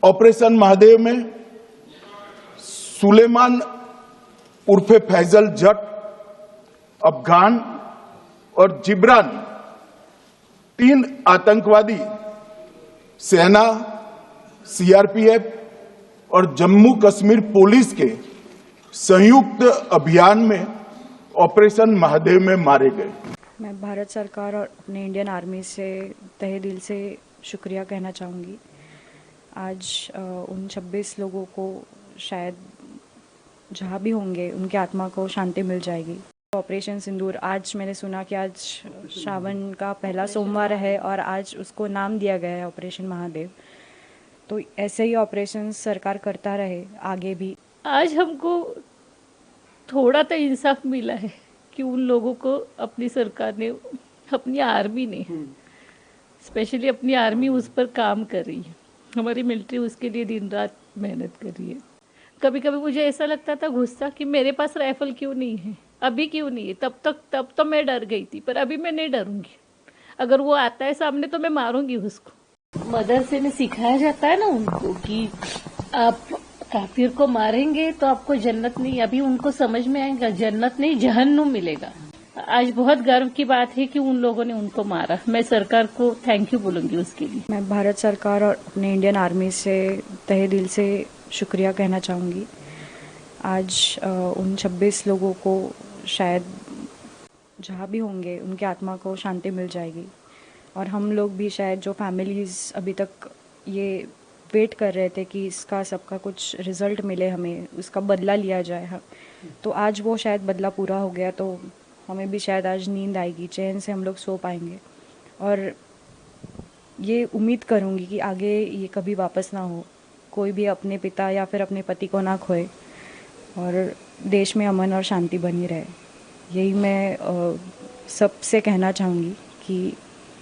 Operation Mahadev में सुलेमान उर्फे फैजल जट, अफगान और जिब्रान 3 आतंकवादी सेना, सीआरपीएफ और जम्मू कश्मीर पुलिस के संयुक्त अभियान में ऑपरेशन महादेव में मारे गए। मैं भारत सरकार और अपने इंडियन आर्मी से तहे दिल से शुक्रिया कहना चाहूँगी। आज उन 26 लोगों को शायद जहाँ भी होंगे उनकी आत्मा को शांति मिल जाएगी। ऑपरेशन सिंदूर, आज मैंने सुना कि आज श्रावण का पहला सोमवार है और आज उसको नाम दिया गया है ऑपरेशन महादेव। तो ऐसे ही ऑपरेशन सरकार करता रहे आगे भी। आज हमको थोड़ा तो इंसाफ मिला है कि उन लोगों को अपनी सरकार ने, अपनी आर्मी ने, स्पेशली अपनी आर्मी उस पर काम कर रही है। हमारी मिलिट्री उसके लिए दिन रात मेहनत कर रही है। कभी कभी मुझे ऐसा लगता था गुस्सा कि मेरे पास राइफल क्यों नहीं है, अभी क्यों नहीं है। तब तो मैं डर गई थी, पर अभी मैं नहीं डरूंगी। अगर वो आता है सामने तो मैं मारूंगी उसको। मदरसे में सिखाया जाता है ना उनको कि आप काफिर को मारेंगे तो आपको जन्नत नहीं, अभी उनको समझ में आएगा जन्नत नहीं जहन्नुम मिलेगा। आज बहुत गर्व की बात है कि उन लोगों ने उनको मारा। मैं सरकार को थैंक यू बोलूंगी उसके लिए। मैं भारत सरकार और अपने इंडियन आर्मी से तहे दिल से शुक्रिया कहना चाहूँगी। आज उन 26 लोगों को शायद जहाँ भी होंगे उनकी आत्मा को शांति मिल जाएगी। और हम लोग भी शायद जो फैमिलीज़ अभी तक ये वेट कर रहे थे कि इसका सबका कुछ रिज़ल्ट मिले, हमें उसका बदला लिया जाए, तो आज वो शायद बदला पूरा हो गया। तो हमें भी शायद आज नींद आएगी, चैन से हम लोग सो पाएंगे। और ये उम्मीद करूँगी कि आगे ये कभी वापस ना हो, कोई भी अपने पिता या फिर अपने पति को ना खोए और देश में अमन और शांति बनी रहे। यही मैं सबसे कहना चाहूँगी कि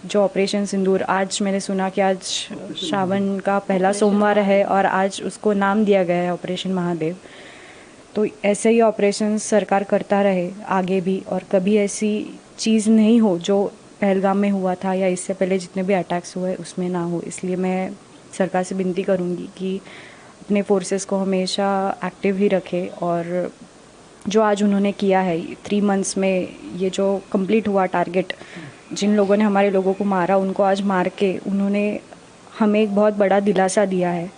जो ऑपरेशन सिंदूर, आज मैंने सुना कि आज श्रावण का पहला सोमवार है और आज उसको नाम दिया गया है ऑपरेशन महादेव। तो ऐसे ही ऑपरेशन सरकार करता रहे आगे भी, और कभी ऐसी चीज़ नहीं हो जो पहलगाम में हुआ था या इससे पहले जितने भी अटैक्स हुए उसमें ना हो। इसलिए मैं सरकार से विनती करूँगी कि अपने फोर्सेस को हमेशा एक्टिव ही रखे। और जो आज उन्होंने किया है 3 मंथ्स में, ये जो कंप्लीट हुआ टारगेट, जिन लोगों ने हमारे लोगों को मारा उनको आज मार के उन्होंने हमें एक बहुत बड़ा दिलासा दिया है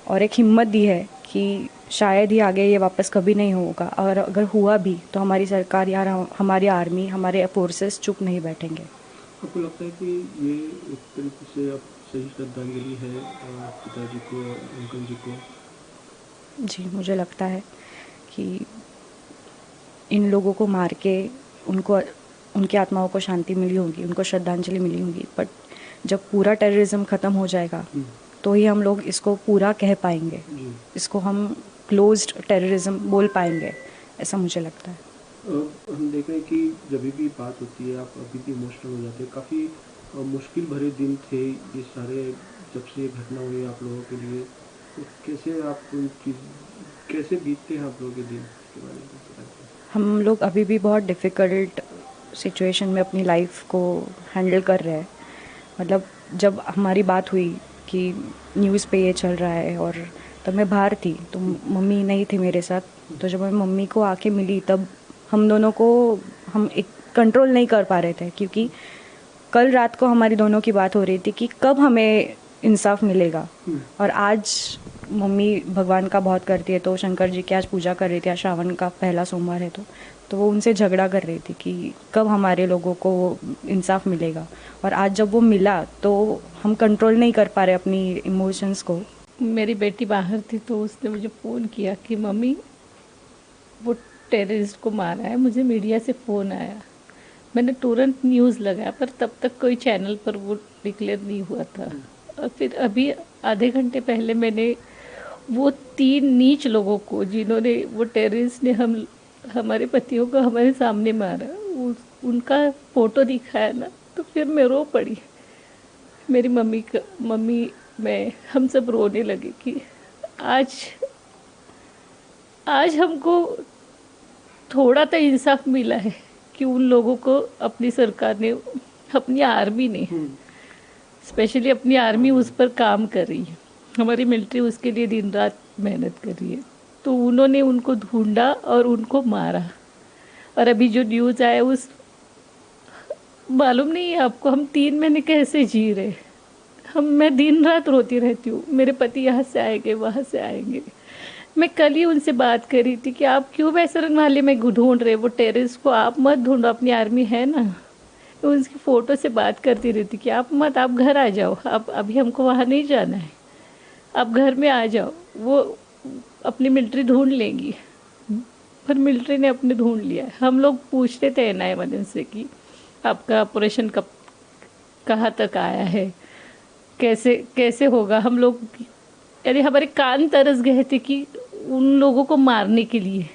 और एक हिम्मत दी है कि शायद ही आगे ये वापस कभी नहीं होगा। और अगर हुआ भी तो हमारी सरकार या हमारी आर्मी, हमारे फोर्सेस चुप नहीं बैठेंगे। आपको लगता है कि ये एक तरीके से अब सही श्रद्धांजलि है पिताजी को, अंकल जी को? जी, मुझे लगता है कि इन लोगों को मार के उनको, उनकी आत्माओं को शांति मिली होगी, उनको श्रद्धांजलि मिली होगी। बट जब पूरा टेररिज्म ख़त्म हो जाएगा तो ही हम लोग इसको पूरा कह पाएंगे, इसको हम क्लोज्ड टेररिज्म बोल पाएंगे, ऐसा मुझे लगता है। हम देख रहे हैं कि जब भी बात होती है आप अभी भी इमोशनल हो जाते हैं। काफ़ी मुश्किल भरे दिन थे ये सारे, जब से ये घटना हुई आप लोगों के लिए। तो कैसे आप कैसे बीतते हैं आप लोगों के दिन के बारे में बताइए। हम लोग अभी भी बहुत डिफ़िकल्ट सिचुएशन में अपनी लाइफ को हैंडल कर रहे हैं। मतलब जब हमारी बात हुई कि न्यूज़ पे ये चल रहा है, और तब मैं बाहर थी तो मम्मी नहीं थी मेरे साथ। तो जब मैं मम्मी को आके मिली तब हम दोनों को, हम एक कंट्रोल नहीं कर पा रहे थे, क्योंकि कल रात को हमारी दोनों की बात हो रही थी कि कब हमें इंसाफ मिलेगा। और आज मम्मी भगवान का बहुत करती है, तो शंकर जी की आज पूजा कर रही थी, आज श्रावण का पहला सोमवार है, तो वो उनसे झगड़ा कर रही थी कि कब हमारे लोगों को इंसाफ मिलेगा। और आज जब वो मिला तो हम कंट्रोल नहीं कर पा रहे अपनी इमोशंस को। मेरी बेटी बाहर थी तो उसने मुझे फ़ोन किया कि मम्मी वो टेररिस्ट को मारा है। मुझे मीडिया से फ़ोन आया, मैंने तुरंत न्यूज़ लगाया, पर तब तक कोई चैनल पर वो डिक्लेयर नहीं हुआ था। और फिर अभी आधे घंटे पहले मैंने वो 3 नीच लोगों को, जिन्होंने, वो टेररिस्ट ने हमारे पतियों को हमारे सामने मारा, उनका फ़ोटो दिखाया ना, तो फिर मैं रो पड़ी। मेरी मम्मी मैं हम सब रोने लगे कि आज हमको थोड़ा तो इंसाफ मिला है कि उन लोगों को अपनी सरकार ने, अपनी आर्मी ने, स्पेशली अपनी आर्मी उस पर काम कर रही है। हमारी मिलिट्री उसके लिए दिन रात मेहनत कर रही है। तो उन्होंने उनको ढूंढा और उनको मारा। और अभी जो न्यूज़ आया उस मालूम नहीं है आपको, हम 3 महीने कैसे जी रहे। मैं दिन रात रोती रहती हूँ, मेरे पति यहाँ से आएंगे वहाँ से आएंगे। मैं कल ही उनसे बात कर रही थी कि आप क्यों वैसरन वाले में ढूंढ रहे, वो टेररिस्ट को आप मत ढूंढो, अपनी आर्मी है ना। तो उसकी फ़ोटो से बात करती रहती कि आप मत, आप घर आ जाओ, आप अभी हमको वहाँ नहीं जाना है, आप घर में आ जाओ, वो अपनी मिलिट्री ढूंढ लेंगी। पर मिलिट्री ने अपने ढूंढ लिया है। हम लोग पूछते थे NIA वाले से कि आपका ऑपरेशन कब कहाँ तक आया है, कैसे कैसे होगा। हम लोग यानी हमारे कान तरस गए थे कि उन लोगों को मारने के लिए।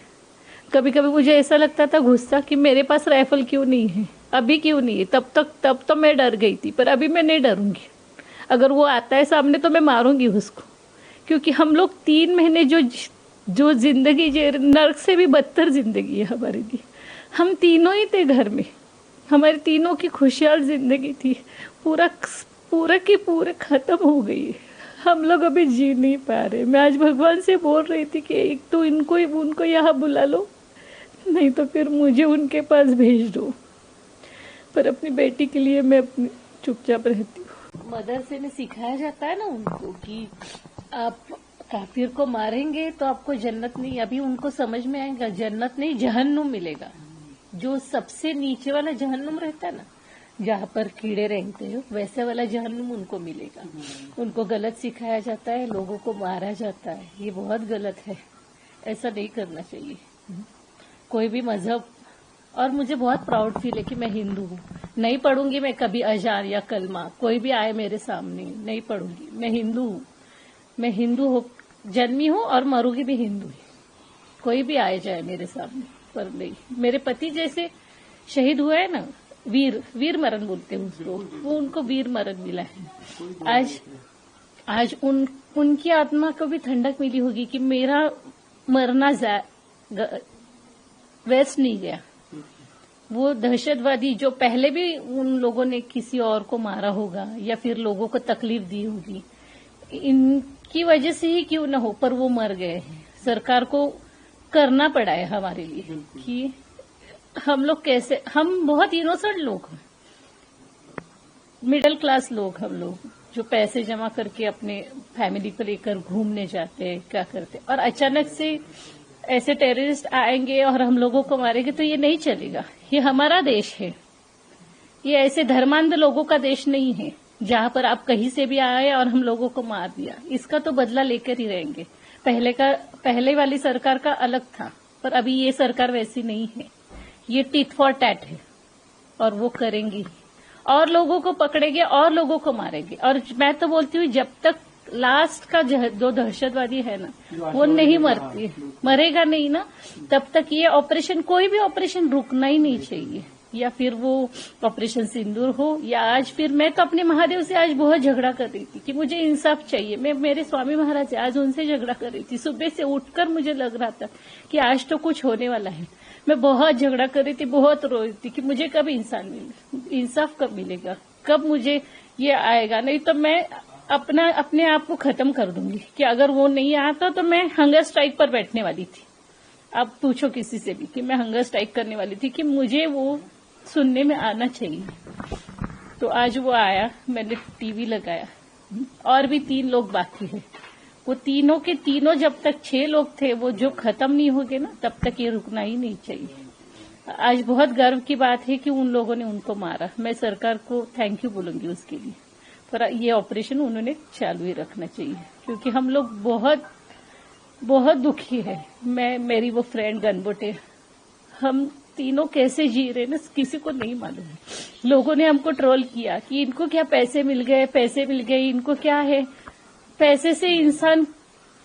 कभी कभी मुझे ऐसा लगता था गुस्सा कि मेरे पास राइफल क्यों नहीं है, अभी क्यों नहीं है। तब तो मैं डर गई थी, पर अभी मैं नहीं डरूंगी। अगर वो आता है सामने तो मैं मारूंगी उसको, क्योंकि हम लोग 3 महीने जो जिंदगी जी, नर्क से भी बदतर जिंदगी है हमारे लिए। हम तीनों ही थे घर में, हमारी तीनों की खुशहाल जिंदगी थी, पूरा की पूरे खत्म हो गई है। हम लोग अभी जी नहीं पा रहे। मैं आज भगवान से बोल रही थी कि एक तो उनको यहाँ बुला लो, नहीं तो फिर मुझे उनके पास भेज दो। पर अपनी बेटी के लिए मैं अपनी चुपचाप रहती हूँ। मदरसे में सिखाया जाता है ना उनको कि आप काफिर को मारेंगे तो आपको जन्नत नहीं, अभी उनको समझ में आएगा जन्नत नहीं जहन्नुम मिलेगा। जो सबसे नीचे वाला जहन्नुम रहता है ना, जहाँ पर कीड़े रहते हैं, वैसे वाला जहन्नुम उनको मिलेगा। उनको गलत सिखाया जाता है, लोगों को मारा जाता है, ये बहुत गलत है, ऐसा नहीं करना चाहिए कोई भी मजहब। और मुझे बहुत प्राउड फील है कि मैं हिंदू हूँ। नहीं पढ़ूंगी मैं कभी अजान या कलमा, कोई भी आए मेरे सामने, नहीं पढ़ूंगी। मैं हिंदू हूँ, मैं हिंदू हो जन्मी हूँ और मरूंगी भी हिंदू ही। कोई भी आए जाए मेरे सामने, पर नहीं। मेरे पति जैसे शहीद हुए हैं ना, वीर मरण बोलते हैं उसको, वो उनको वीर मरण मिला है। आज उनकी आत्मा को भी ठंडक मिली होगी कि मेरा मरना वेस्ट नहीं गया। वो दहशतवादी जो पहले भी उन लोगों ने किसी और को मारा होगा या फिर लोगों को तकलीफ दी होगी, इनकी वजह से ही क्यों न हो, पर वो मर गए हैं। सरकार को करना पड़ा है हमारे लिए कि हम लोग कैसे, हम बहुत इनोसेंट लोग हैं, मिडिल क्लास लोग, हम लोग जो पैसे जमा करके अपने फैमिली को लेकर घूमने जाते हैं, क्या करते, और अचानक से ऐसे टेररिस्ट आएंगे और हम लोगों को मारेंगे, तो ये नहीं चलेगा। ये हमारा देश है, ये ऐसे धर्मांध लोगों का देश नहीं है जहां पर आप कहीं से भी आए और हम लोगों को मार दिया। इसका तो बदला लेकर ही रहेंगे। पहले वाली सरकार का अलग था, पर अभी ये सरकार वैसी नहीं है। ये टिट फॉर टैट है और वो करेंगी, और लोगों को पकड़ेंगे और लोगों को मारेंगे। और मैं तो बोलती हूँ जब तक लास्ट का जो दहशतवादी है ना, वो नहीं मरेगा नहीं ना, तब तक ये ऑपरेशन, कोई भी ऑपरेशन रुकना ही नहीं चाहिए। या फिर वो ऑपरेशन सिंदूर हो, या आज फिर मैं तो अपने महादेव से आज बहुत झगड़ा कर रही थी कि मुझे इंसाफ चाहिए। मैं मेरे स्वामी महाराज से आज उनसे झगड़ा कर रही थी। सुबह से उठकर मुझे लग रहा था कि आज तो कुछ होने वाला है। मैं बहुत झगड़ा कर रही थी, बहुत रो रही थी कि मुझे कब इंसाफ कब मिलेगा, कब मुझे ये आएगा। नहीं तो मैं अपने आप को खत्म कर दूंगी कि अगर वो नहीं आता तो मैं हंगर स्ट्राइक पर बैठने वाली थी। आप पूछो किसी से भी कि मैं हंगर स्ट्राइक करने वाली थी कि मुझे वो सुनने में आना चाहिए। तो आज वो आया, मैंने टीवी लगाया, और भी 3 लोग बाकी है। वो तीनों के तीनों, जब तक 6 लोग थे, वो जो खत्म नहीं होंगे ना, तब तक ये रुकना ही नहीं चाहिए। आज बहुत गर्व की बात है कि उन लोगों ने उनको मारा। मैं सरकार को थैंक यू बोलूंगी उसके लिए, पर ये ऑपरेशन उन्होंने चालू ही रखना चाहिए, क्योंकि हम लोग बहुत बहुत दुखी है। मेरी वो फ्रेंड गनबोटे, हम तीनों कैसे जी रहे ना, किसी को नहीं मालूम है। लोगों ने हमको ट्रोल किया कि इनको क्या पैसे मिल गए, इनको क्या है। पैसे से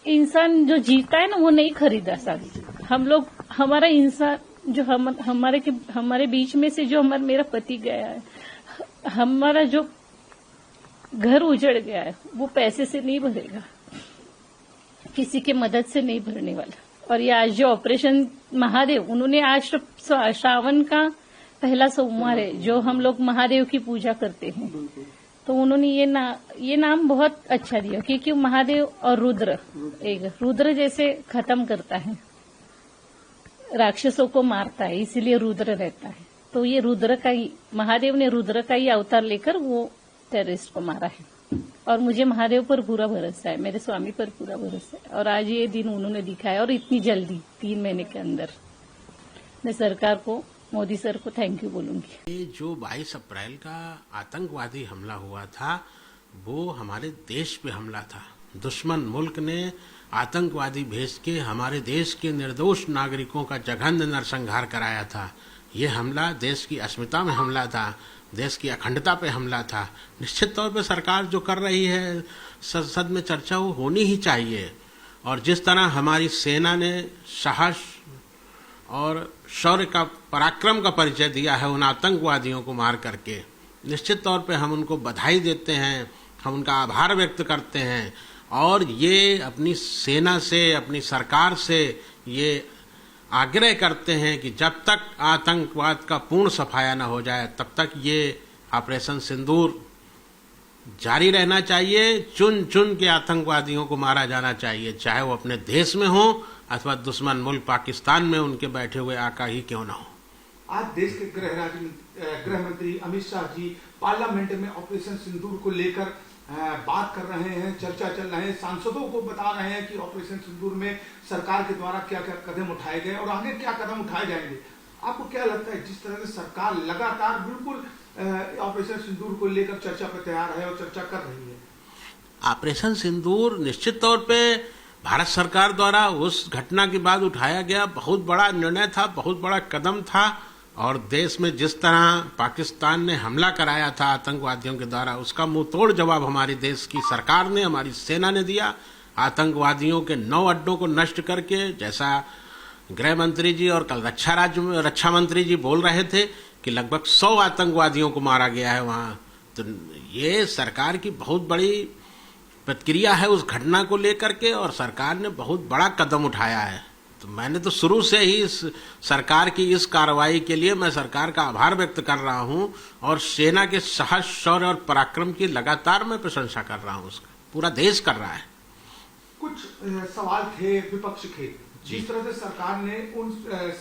इंसान जो जीता है ना, वो नहीं खरीदा सकता। हम लोग, हमारा इंसान जो हमारे बीच में से जो मेरा पति गया है, हमारा जो घर उजड़ गया है, वो पैसे से नहीं भरेगा, किसी के मदद से नहीं भरने वाला। और ये आज जो ऑपरेशन महादेव, उन्होंने आज श्रावण का पहला सोमवार है जो हम लोग महादेव की पूजा करते हैं, तो उन्होंने ये नाम बहुत अच्छा दिया, क्योंकि महादेव और रुद्र, एक रुद्र जैसे खत्म करता है, राक्षसों को मारता है, इसीलिए रुद्र रहता है। तो ये रुद्र का ही, महादेव ने रुद्र का ही अवतार लेकर वो टेररिस्ट को मारा है। और मुझे महादेव पर पूरा भरोसा है, मेरे स्वामी पर पूरा भरोसा है। और आज ये दिन उन्होंने दिखाया, और इतनी जल्दी 3 महीने के अंदर। मैं सरकार को, मोदी सर को थैंक यू बोलूंगी। ये जो 22 अप्रैल का आतंकवादी हमला हुआ था, वो हमारे देश पे हमला था। दुश्मन मुल्क ने आतंकवादी भेज के हमारे देश के निर्दोष नागरिकों का जघन्य नरसंहार कराया था। ये हमला देश की अस्मिता में हमला था, देश की अखंडता पे हमला था। निश्चित तौर पे सरकार जो कर रही है, संसद में चर्चा वो होनी ही चाहिए। और जिस तरह हमारी सेना ने साहस और शौर्य का, पराक्रम का परिचय दिया है उन आतंकवादियों को मार करके, निश्चित तौर पे हम उनको बधाई देते हैं, हम उनका आभार व्यक्त करते हैं। और ये अपनी सेना से, अपनी सरकार से ये आग्रह करते हैं कि जब तक आतंकवाद का पूर्ण सफाया न हो जाए, तब तक ये ऑपरेशन सिंदूर जारी रहना चाहिए। चुन चुन के आतंकवादियों को मारा जाना चाहिए, चाहे वो अपने देश में हो अथवा दुश्मन मुल्क पाकिस्तान में उनके बैठे हुए आका ही क्यों न हो। आज देश के गृह मंत्री अमित शाह जी पार्लियामेंट में ऑपरेशन सिंदूर को लेकर बात कर रहे हैं, चर्चा चल रहे हैं, सांसदों को बता रहे हैं कि ऑपरेशन सिंदूर में सरकार के द्वारा क्या क्या कदम उठाए गए और आगे क्या कदम उठाए जाएंगे। आपको क्या लगता है, जिस तरह से सरकार लगातार बिल्कुल ऑपरेशन सिंदूर को लेकर चर्चा पर तैयार है और चर्चा कर रही है? ऑपरेशन सिंदूर निश्चित तौर पे भारत सरकार द्वारा उस घटना के बाद उठाया गया बहुत बड़ा निर्णय था, बहुत बड़ा कदम था। और देश में जिस तरह पाकिस्तान ने हमला कराया था आतंकवादियों के द्वारा, उसका मुंहतोड़ जवाब हमारे देश की सरकार ने, हमारी सेना ने दिया। आतंकवादियों के 9 अड्डों को नष्ट करके, जैसा गृह मंत्री जी और कल रक्षा मंत्री जी बोल रहे थे कि लगभग 100 आतंकवादियों को मारा गया है वहां। तो ये सरकार की बहुत बड़ी प्रतिक्रिया है उस घटना को लेकर के, और सरकार ने बहुत बड़ा कदम उठाया है। तो मैंने तो शुरू से ही इस सरकार की इस कार्रवाई के लिए मैं सरकार का आभार व्यक्त कर रहा हूं, और सेना के साहस, शौर्य और पराक्रम की लगातार मैं प्रशंसा कर रहा हूं। उसका पूरा देश कर रहा है। कुछ सवाल थे विपक्ष के, जिस तरह से सरकार ने उन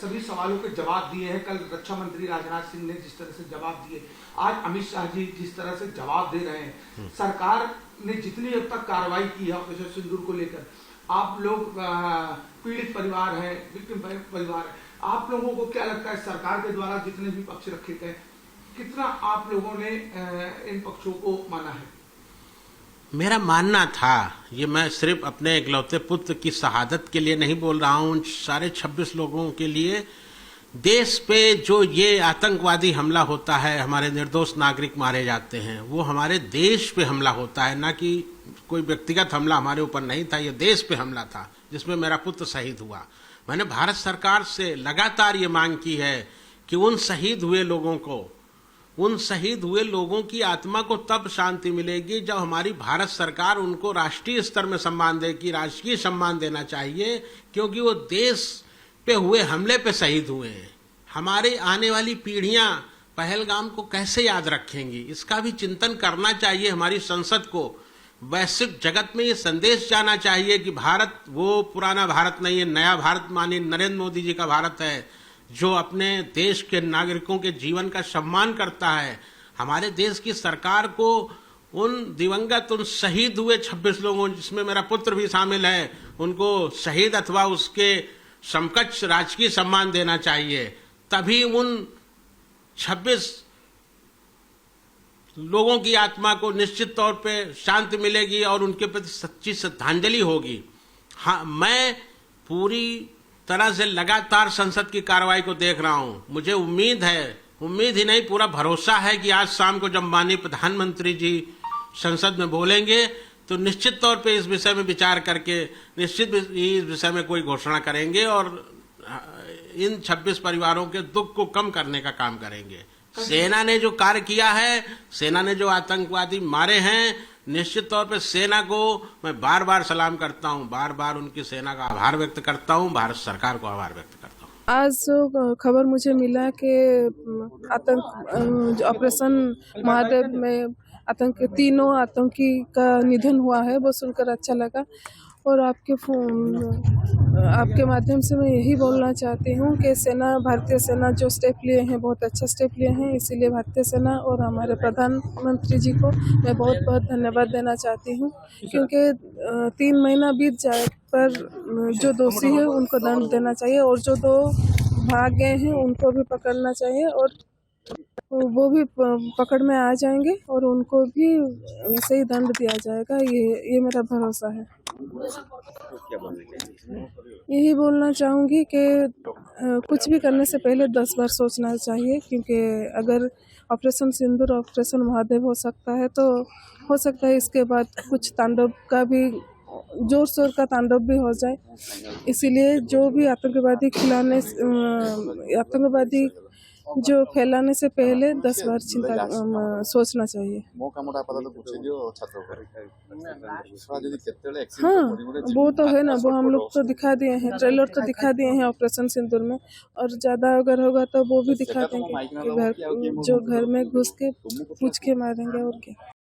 सभी सवालों के जवाब दिए हैं। कल रक्षा मंत्री राजनाथ सिंह ने जिस तरह से जवाब दिए, आज अमित शाह जी जिस तरह से जवाब दे रहे हैं, सरकार ने जितनी अब तक कार्रवाई की है ऑपरेशन सिंदूर को लेकर, आप लोग पीड़ित परिवार है, विक्टिम परिवार है, आप लोगों को क्या लगता है सरकार के द्वारा जितने भी पक्ष रखे गए, कितना आप लोगों ने इन पक्षों को माना है? मेरा मानना था, ये मैं सिर्फ अपने इकलौते पुत्र की शहादत के लिए नहीं बोल रहा हूं, सारे 26 लोगों के लिए। देश पे जो ये आतंकवादी हमला होता है, हमारे निर्दोष नागरिक मारे जाते हैं, वो हमारे देश पे हमला होता है, ना कि कोई व्यक्तिगत हमला हमारे ऊपर नहीं था। ये देश पे हमला था जिसमें मेरा पुत्र शहीद हुआ। मैंने भारत सरकार से लगातार ये मांग की है कि उन शहीद हुए लोगों की आत्मा को तब शांति मिलेगी जब हमारी भारत सरकार उनको राष्ट्रीय स्तर में सम्मान देगी, राजकीय सम्मान देना चाहिए, क्योंकि वो देश पे हुए हमले पे शहीद हुए हैं। हमारे आने वाली पीढ़ियां पहलगाम को कैसे याद रखेंगी, इसका भी चिंतन करना चाहिए हमारी संसद को। वैश्विक जगत में ये संदेश जाना चाहिए कि भारत वो पुराना भारत नहीं है, नया भारत माननीय नरेंद्र मोदी जी का भारत है, जो अपने देश के नागरिकों के जीवन का सम्मान करता है। हमारे देश की सरकार को उन दिवंगत, उन शहीद हुए 26 लोगों, जिसमें मेरा पुत्र भी शामिल है, उनको शहीद अथवा उसके समकक्ष राजकीय सम्मान देना चाहिए। तभी उन 26 लोगों की आत्मा को निश्चित तौर पे शांति मिलेगी और उनके प्रति सच्ची श्रद्धांजलि होगी। हाँ, मैं पूरी तरह से लगातार संसद की कार्रवाई को देख रहा हूं। मुझे उम्मीद ही नहीं, पूरा भरोसा है कि आज शाम को जब माननीय प्रधानमंत्री जी संसद में बोलेंगे तो निश्चित तौर पे इस विषय में विचार करके निश्चित इस विषय में कोई घोषणा करेंगे और इन 26 परिवारों के दुख को कम करने का काम करेंगे। सेना ने जो कार्य किया है, सेना ने जो आतंकवादी मारे हैं, निश्चित तौर पे सेना को मैं बार बार सलाम करता हूं, बार बार उनकी सेना का आभार व्यक्त करता हूं, भारत सरकार को आभार व्यक्त करता हूं। आज जो खबर मुझे मिला कि आतंक ऑपरेशन महादेव में तीनों आतंकी का निधन हुआ है, वो सुनकर अच्छा लगा। और आपके माध्यम से मैं यही बोलना चाहती हूँ कि भारतीय सेना जो स्टेप लिए हैं बहुत अच्छा स्टेप लिए हैं, इसीलिए भारतीय सेना और हमारे प्रधानमंत्री जी को मैं बहुत बहुत धन्यवाद देना चाहती हूँ, क्योंकि 3 महीना बीत जाए पर जो दोषी है उनको दंड देना चाहिए और जो 2 भाग गए हैं उनको भी पकड़ना चाहिए और वो भी पकड़ में आ जाएंगे और उनको भी वैसे ही दंड दिया जाएगा। ये मेरा भरोसा है। यही बोलना चाहूँगी कि कुछ भी करने से पहले 10 बार सोचना चाहिए, क्योंकि अगर ऑपरेशन सिंदूर ऑपरेशन महादेव हो सकता है तो हो सकता है इसके बाद कुछ तांडव का भी जोर शोर का तांडव भी हो जाए। इसीलिए जो भी आतंकवादी जो फैलाने से पहले 10 बार सोचना चाहिए। हाँ, वो तो है ना, वो हम लोग तो दिखा दिए हैं, ट्रेलर तो दिखा दिए हैं ऑपरेशन सिंदूर में, और ज़्यादा अगर होगा तो वो भी दिखा देंगे कि जो घर में घुस के पूछ के मारेंगे और क्या।